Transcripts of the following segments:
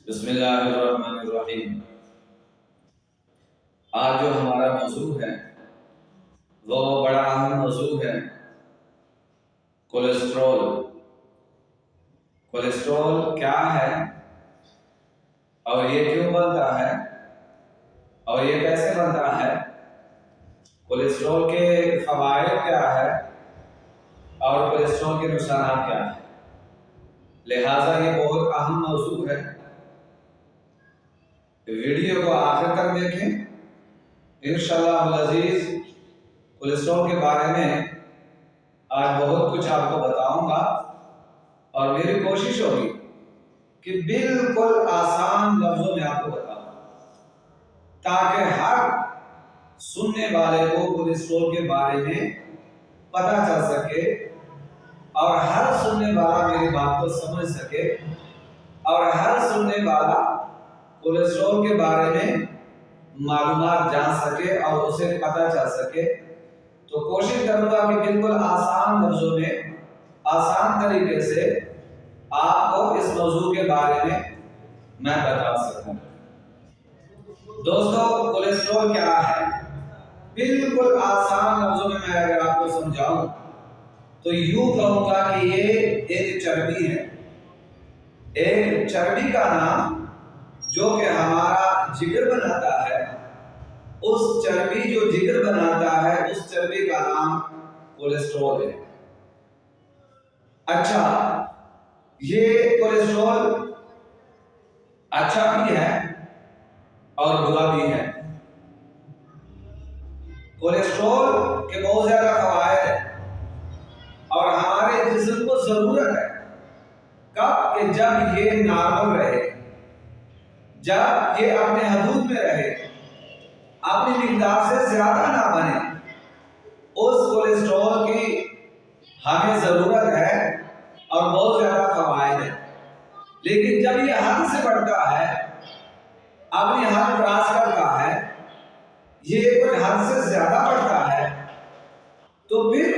بسم اللہ الرحمن الرحیم۔ آج جو ہمارا موضوع ہے وہ بڑا اہم موضوع ہے، کولیسٹرول۔ کولیسٹرول کیا ہے اور یہ کیوں بنتا ہے اور یہ کیسے بنتا ہے؟ کولیسٹرول کے فوائد کیا ہے اور کولیسٹرول کے نقصانات کیا ہیں؟ لہٰذا یہ بہت اہم موضوع ہے۔ ویڈیو کو آخر تک دیکھیں۔ انشاءاللہ العزیز کولیسٹرول کے بارے میں آج بہت کچھ آپ کو بتاؤں گا، اور میری کوشش ہوگی کہ بالکل آسان لفظوں میں آپ کو بتاؤں تاکہ ہر سننے والے کو کولیسٹرول کے بارے میں پتہ چل سکے اور ہر سننے والا میری بات کو سمجھ سکے اور ہر سننے والا کولیسٹرول کے بارے میں معلومات جان سکے اور اسے پتہ چل سکے۔ تو کوشش کروں گا کہ بالکل آسان لفظوں میں آسان طریقے سے آپ کو اس موضوع کے بارے میں بتا سکوں۔ دوستو، کولیسٹرول کیا ہے؟ بالکل آسان لفظوں میں اگر آپ کو سمجھاؤں تو یوں کہوں گا کہ یہ ایک چربی ہے، ایک چربی کا نام جو کہ ہمارا جگر بناتا ہے۔ اس چربی جو جگر بناتا ہے اس چربی کا نام کولیسٹرول ہے۔ اچھا، یہ کولیسٹرول اچھا بھی ہے اور برا بھی ہے۔ کولیسٹرول کے بہت زیادہ فوائد ہیں اور ہمارے جسم کو ضرورت ہے کب کہ جب یہ نارمل رہے، جب یہ اپنے حدود میں رہے، اپنی مقدار سے زیادہ نہ بنے، اس کولیسٹرول کی ہمیں ضرورت ہے اور بہت زیادہ فوائد ہے۔ لیکن جب یہ حد سے بڑھتا ہے، اپنی حد کراس کرتا ہے، یہ کچھ حد سے زیادہ بڑھتا ہے، تو پھر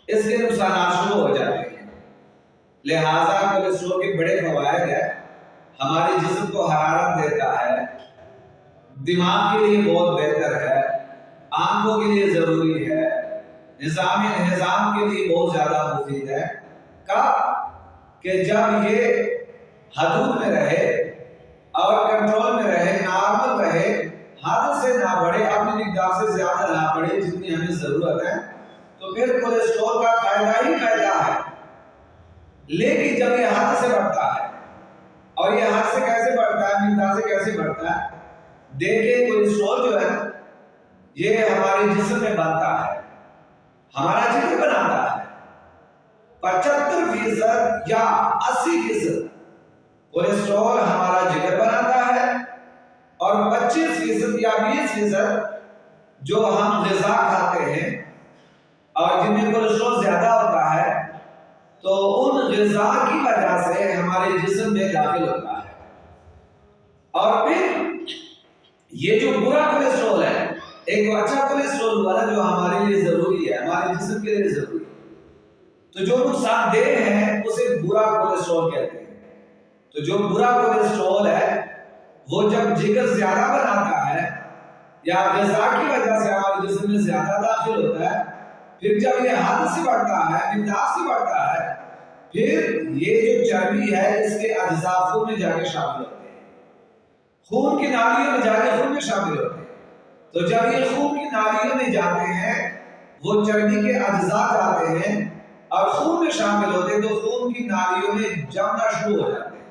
اس کے نقصانات شروع ہو جاتے ہیں۔ لہٰذا کولیسٹرول کے بڑے فوائد ہیں۔ ہمارے جسم کو حرارت دیتا ہے، دماغ کے لیے بہت بہتر ہے، آنکھوں کے لیے ضروری ہے، نظام کے لیے بہت زیادہ مفید ہے۔ کب کہ جب یہ حدود میں رہے اور کنٹرول میں رہے، نارمل رہے، حد سے نہ بڑھے، اپنی مقدار سے زیادہ نہ بڑھے جتنی ہمیں ضرورت ہے، تو پھر کولیسٹرول کا فائدہ ہی فائدہ ہے۔ لیکن جب یہ حد سے بڑھتا ہے، اور یہ حد سے کیسے بڑھتا ہے، مقدار سے کیسے بڑھتا ہے؟ دیکھیں، کولیسٹرول جو ہے یہ ہمارے جسم میں بنتا ہے، ہمارا جگر بناتا ہے۔ 75% یا 80% کولیسٹرول ہمارا جگر بناتا ہے، اور 25% یا 20% جو ہم غذا کھاتے ہیں اور جن میں کولیسٹرول زیادہ ہوتا ہے تو ان غذا کی وجہ سے ہمارے جسم میں داخل ہوتا ہے۔ اور پھر یہ جو برا کولیسٹرول ہے، ایک اچھا کولیسٹرول والا جو ہمارے لیے ضروری ہے، ہمارے جسم کے لیے ضروری ہے، تو جو نقصان دہ ہے اسے برا کولیسٹرول کہتے ہیں۔ تو جو برا کولیسٹرول ہے وہ جب جگر زیادہ بناتا ہے یا غذا کی وجہ سے ہمارے جسم میں زیادہ داخل ہوتا ہے، پھر جب یہ حد سے بڑھتا ہے، مقدار سے بڑھتا ہے، پھر یہ جو چربی ہے اس کے اجزاء خون میں جا کے شامل ہوتے ہیں، خون کی نالیوں میں جا کے خون میں شامل ہوتے ہیں۔ تو جب یہ خون کی نالیوں میں جاتے ہیں، وہ چربی کے اجزاء جاتے ہیں اور خون میں شامل ہوتے ہیں، تو خون کی نالیوں میں جمنا شروع ہو جاتے ہیں،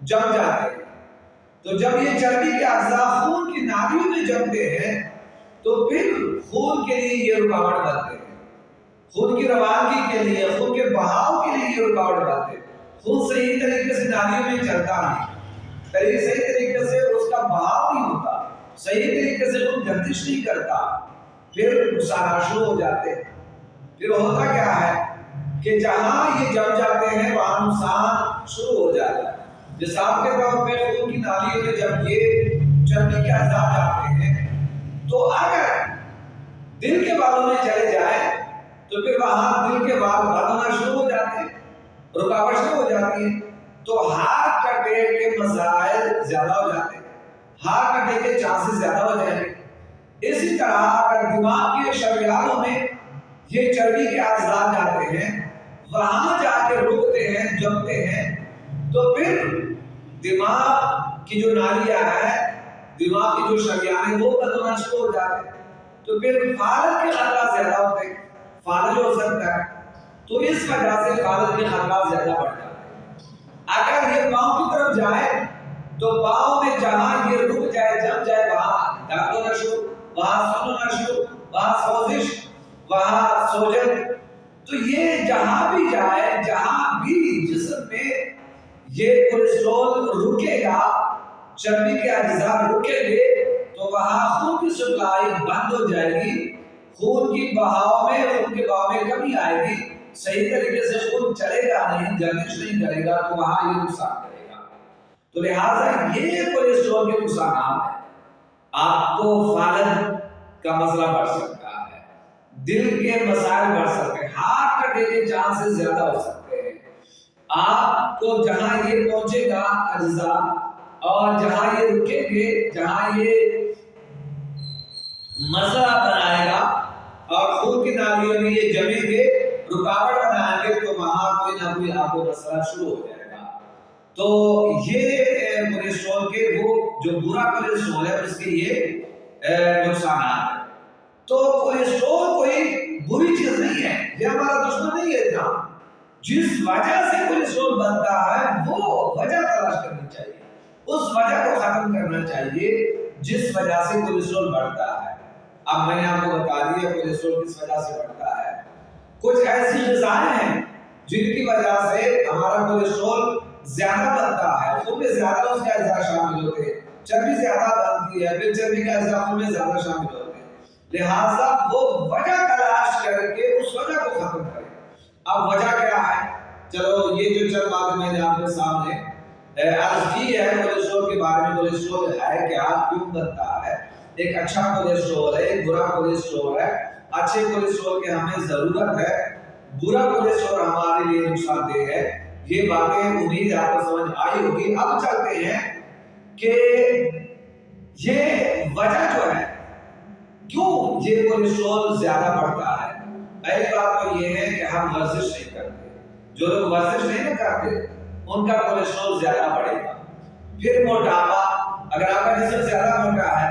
جم جاتے ہیں۔ تو جب یہ چربی کے اجزاء خون کی نالیوں میں جمتے ہیں تو پھر خون کے لیے یہ رکاوٹ بنتے ہیں، خون کی روانگی کے لیے، خون کے بہاؤ کے لیے یہ رکاوٹ بنتے ہیں۔ خون صحیح طریقے سے نالیوں میں چلتا نہیں، صحیح طریقے سے اس کا بہاؤ نہیں ہوتا، صحیح طریقے سے خون گردش نہیں کرتا، پھر نقصانات شروع ہو جاتے ہیں۔ پھر ہوتا کیا ہے کہ جہاں یہ جم جاتے ہیں وہاں نقصان شروع ہو جاتا ہے۔ مثال کے طور پہ خون کی نالیوں میں جب یہ چربی کے اجزاء جاتے ہیں تو اگر دل کے بالوں میں چلے جائیں تو پھر وہاں دل کے بال بند ہونا شروع ہو جاتے ہیں، رکاوٹ شروع ہو جاتی ہے۔ تو ہارٹ اٹیک کے مسائل زیادہ ہو جاتے ہیں، ہارٹ اٹیک کے چانسز زیادہ ہو جائیں گے۔ اسی طرح اگر دماغ کے شریانوں میں یہ چربی کے اعضاء جاتے ہیں، وہاں جا کے رکتے ہیں، جمتے ہیں، تو پھر دماغ کی جو نالیاں ہیں، دماغ کی جو شریان ہیں، وہ بند ہونا شروع ہو جاتے ہیں، تو پھر فالج کے خطرات زیادہ ہوتے ہیں، فالج ہو سکتا ہے، تو اس وجہ سے فالج کے خطرات زیادہ بڑھ جاتے ہیں۔ اگر یہ پاؤں کی طرف جائے تو پاؤں میں جہاں یہ رک جائے، جم جائے، وہاں درد ہونا شروع، وہاں سن ہونا شروع، وہاں سوزش، وہاں سوجن، تو یہ جہاں بھی جائے، جہاں بھی جسم میں یہ کولیسٹرول رکے گا، چربی کے اجزاء رکیں گے، تو وہاں خون کی سپلائی بند ہو جائے گی، خون کی بہاؤ میں کمی آئے گی، صحیح طریقے سے خون چلے گا نہیں، گردش نہیں کرے گا، تو وہاں یہ نقصان کرے گا۔ تو لہٰذا یہ کولیسٹرول کے نقصانات ہیں۔ آپ کو فالج کا مسئلہ بڑھ سکتا ہے، دل کے مسائل بڑھ سکتے ہیں، ہارٹ اٹیک کے چانسز زیادہ ہو سکتے ہیں۔ آپ کو جہاں یہ پہنچے گا اجزاء، اور جہاں یہ رکیں گے، جہاں یہ مسئلہ بنائے گا اور خون کی نالیوں میں یہ جمیں گے، رکاوٹ بنائیں گے، تو وہاں کوئی نہ کوئی آپ کو مسئلہ شروع ہو جائے گا۔ تو یہ کولیسٹرول کے وہ جو برا کولیسٹرول ہے اس کے یہ نقصانات ہیں۔ تو کولیسٹرول کوئی بری چیز نہیں ہے، یہ ہمارا دشمن نہیں ہے۔ جہاں جس وجہ سے کولیسٹرول بنتا ہے وہ وجہ تلاش کرنی چاہیے، اس وجہ کو ختم کرنا چاہیے جس وجہ سے کولیسٹرول بڑھتا ہے۔ اب میں نے آپ کو بتا دیا کولیسٹرول کس وجہ سے بڑھتا ہے۔ کچھ ایسی غذائیں ہیں جن کی وجہ سے ہمارا کولیسٹرول زیادہ بنتا ہے، خون میں زیادہ اس کے اجزاء شامل ہوتے ہیں، چربی زیادہ بنتی ہے، پھر چربی کے اجزاء خون میں زیادہ شامل ہوتے ہیں، لہٰذا وہ وجہ تلاش کر کے اس وجہ کو ختم کریں۔ اب وجہ کیا ہے؟ چلو یہ جو چند باتیں میں نے آپ کے سامنے عرض کی ہے کولیسٹرول کے بارے میں، کولیسٹرول ہے کیا، کیوں بنتا ہے، ایک اچھا کولیسٹرول ہے، ایک برا کولیسٹرول ہے، اچھے کولیسٹرول کی ہمیں ضرورت ہے، برا کولیسٹرول ہمارے لیے نقصان دہ ہے، یہ باتیں امید آپ کو سمجھ آئی ہوگی۔ اب چلتے ہیں کہ یہ وجہ جو ہے کیوں یہ کولیسٹرول زیادہ بڑھتا ہے۔ پہلی بات تو یہ ہے کہ ہم ورزش نہیں کرتے، جو لوگ ورزش نہیں کرتے ان کا کولیسٹرول زیادہ بڑھے گا۔ پھر موٹاپا، اگر آپ کا جسم زیادہ موٹا ہے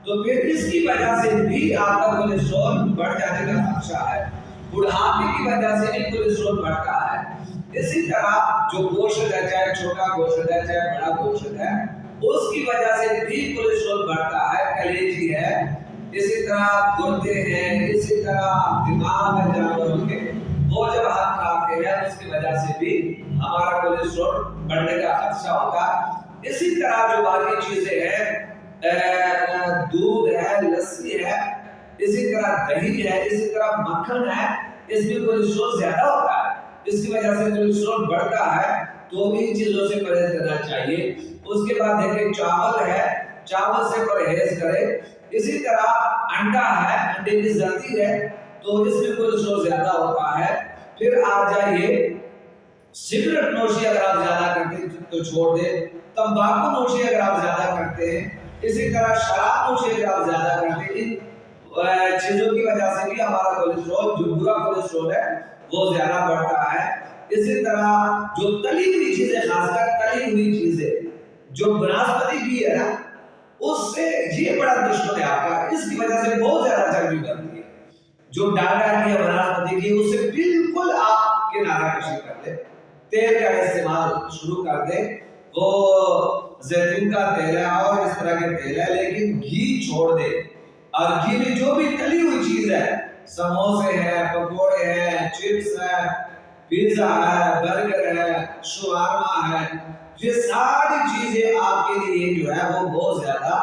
تو پھر اس کی وجہ سے بھی آپ کا کولیسٹرول بڑھ جانے کا خدشہ ہے، بڑھاپے کی وجہ سے بھی کولیسٹرول بڑھتا ہے۔ اسی طرح جو گوشت ہے، چاہے چھوٹا گوشت ہے چاہے بڑا گوشت ہے، اس کی وجہ سے بھی کولیسٹرول بڑھتا ہے، کلیجی ہے، اسی طرح گردے ہیں، اسی طرح دماغ ہے جانوروں کے، وہ جب ہم کھاتے ہیں اس کی وجہ سے بھی ہمارا کولیسٹرول بڑھنے کا خدشہ ہوتا ہے۔ اسی طرح جو باقی چیزیں ہیں، دودھ ہے، لسی ہے، اسی طرح دہی ہے، اسی طرح مکھن ہے، اس میں کولیسٹرول زیادہ ہوتا ہے، اس کی وجہ سے کولیسٹرول بڑھتا ہے، تو ان چیزوں سے پرہیز کرنا چاہیے۔ اس کے بعد دیکھیں چاول ہے، چاول سے پرہیز کریں۔ اسی طرح انڈا ہے، انڈے کی زردی ہے تو اس میں کولیسٹرول زیادہ ہوتا ہے۔ پھر آپ جائیے سگریٹ نوشی اگر آپ زیادہ کرتے ہیں تو چھوڑ دیں، تمباکو نوشی اگر آپ زیادہ کرتے ہیں، اسی طرح شراب نوشی اگر آپ زیادہ کرتے ہیں، ان چیزوں کی وجہ سے بھی ہمارا کولیسٹرول جو برا کولیسٹرول ہے وہ زیادہ بڑھتا ہے۔ اسی طرح جو تلی ہوئی چیزیں، خاص کر تلی ہوئی چیزیں، جو بناسپتی بھی ہے نا، اس سے یہ بڑا دشمن ہے آپ کا، اس کی وجہ سے بہت زیادہ چربی بنتی ہے۔ جو ڈالڈا کی ہے، بناسپتی کی، اس سے بالکل آپ کنارہ کشی کر لیں، تیل کا استعمال شروع کر دیں، وہ زیتون کا تیل ہے اور اس طرح کے تیل ہے، لیکن گھی چھوڑ دیں، اور گھی میں جو بھی تلی ہوئی چیز ہے، سموسے ہیں، پکوڑے ہیں، چپس ہے، پیزا ہے، برگر ہے، شورما ہے، یہ ساری چیزیں آپ کے لیے جو ہے وہ بہت زیادہ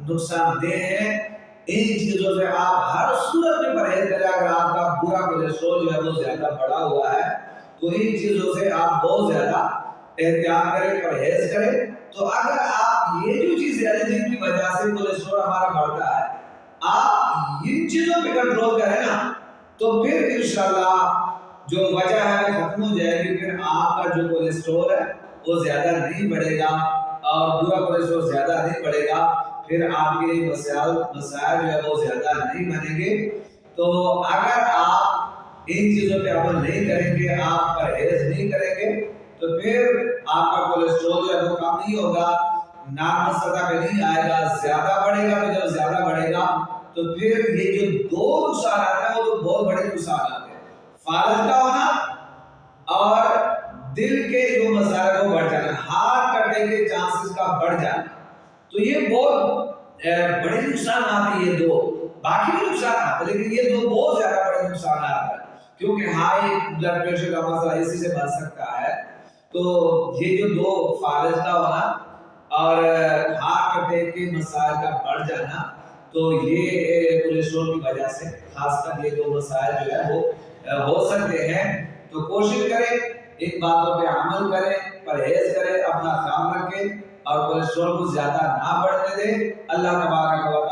نقصان دہ ہیں۔ ان چیزوں سے آپ ہر صورت میں پرہیز کریں۔ اگر آپ کا برا کولیسٹرول جو ہے وہ زیادہ بڑھا ہوا ہے تو ان چیزوں سے آپ بہت زیادہ احتیاط کریں، پرہیز کریں۔ تو اگر آپ یہ جو چیزیں ہیں جن کی وجہ سے کولیسٹرول ہمارا بڑھتا ہے، آپ ان چیزوں پہ کنٹرول کریں نا، تو پھر انشاءاللہ جو وجہ ہے وہ ختم ہو جائے گی، پھر آپ کا جو کولیسٹرول ہے وہ زیادہ نہیں بڑھے گا اور برا کولیسٹرول زیادہ نہیں بڑھے گا، پھر آپ کے مسائل جو ہے وہ زیادہ نہیں بنیں گے۔ تو اگر آپ ان چیزوں پہ عمل نہیں کریں گے، آپ پرہیز نہیں کریں گے، تو پھر آپ کا کولیسٹرول جو ہے وہ کم نہیں ہوگا، نارمل سطح پہ نہیں آئے گا، زیادہ بڑھے گا۔ تو جب زیادہ بڑھے گا تو پھر یہ جو دو نقصانات ہیں وہ تو بہت بڑے نقصانات ہیں، فالج کا ہونا اور دل کے جو مسائل وہ بڑھ جانا، ہارٹ اٹیک کے چانسز کا بڑھ جانا۔ تو یہ بہت بڑے نقصانات ہیں یہ دو، باقی بھی نقصانات ہیں لیکن یہ دو بہت زیادہ بڑے نقصانات ہیں، کیونکہ ہائی بلڈ پریشر کا مسئلہ اسی سے بڑھ سکتا ہے۔ تو یہ جو دو فالج کا ہونا اور ہارٹ اٹیک کے مسائل کا بڑھ جانا، تو یہ کولیسٹرول کی وجہ سے خاص کر یہ دو مسائل جو ہے وہ ہو سکتے ہیں۔ تو کوشش کریں ان باتوں پہ عمل کریں، پرہیز کریں، اپنا خیال رکھیں اور کولیسٹرول کو زیادہ نہ بڑھنے دیں۔ اللہ تبارک و تعالی